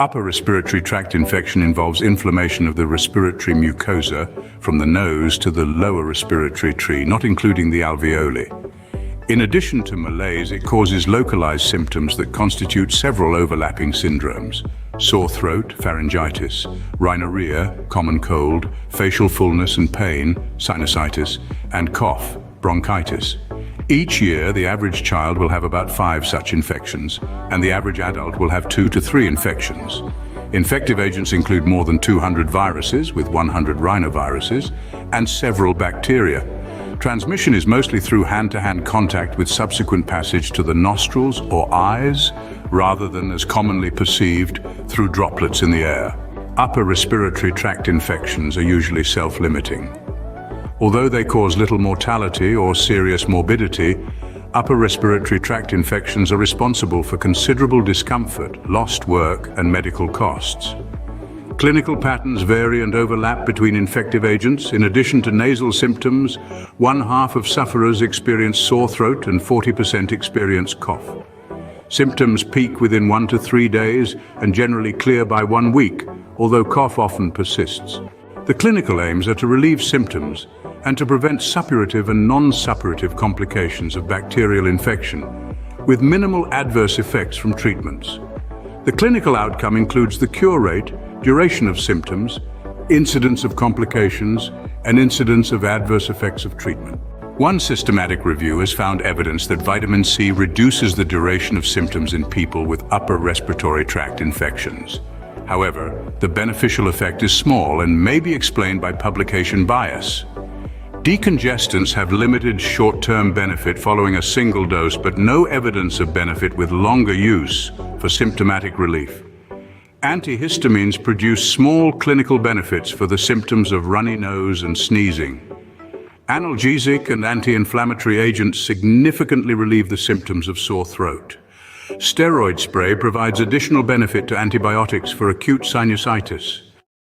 Upper respiratory tract infection involves inflammation of the respiratory mucosa from the nose to the lower respiratory tree, not including the alveoli. In addition to malaise, it causes localized symptoms that constitute several overlapping syndromes: sore throat, pharyngitis; rhinorrhea, common cold; facial fullness and pain, sinusitis; and cough, bronchitis. Each year, the average child will have about 5 such infections, and the average adult will have 2 to 3 infections. Infective agents include more than 200 viruses, with 100 rhinoviruses, and several bacteria. Transmission is mostly through hand-to-hand contact with subsequent passage to the nostrils or eyes, rather than as commonly perceived through droplets in the air. Upper respiratory tract infections are usually self-limiting. Although they cause little mortality or serious morbidity, upper respiratory tract infections are responsible for considerable discomfort, lost work, and medical costs. Clinical patterns vary and overlap between infective agents. In addition to nasal symptoms, 1/2 of sufferers experience sore throat and 40% experience cough. Symptoms peak within 1 to 3 days and generally clear by 1 week, although cough often persists. The clinical aims are to relieve symptoms and to prevent suppurative and non-suppurative complications of bacterial infection, with minimal adverse effects from treatments. The clinical outcome includes the cure rate, duration of symptoms, incidence of complications, and incidence of adverse effects of treatment. One systematic review has found evidence that vitamin C reduces the duration of symptoms in people with upper respiratory tract infections. However, the beneficial effect is small and may be explained by publication bias. Decongestants have limited short-term benefit following a single dose, but no evidence of benefit with longer use for symptomatic relief. Antihistamines produce small clinical benefits for the symptoms of runny nose and sneezing. Analgesic and anti-inflammatory agents significantly relieve the symptoms of sore throat. Steroid spray provides additional benefit to antibiotics for acute sinusitis.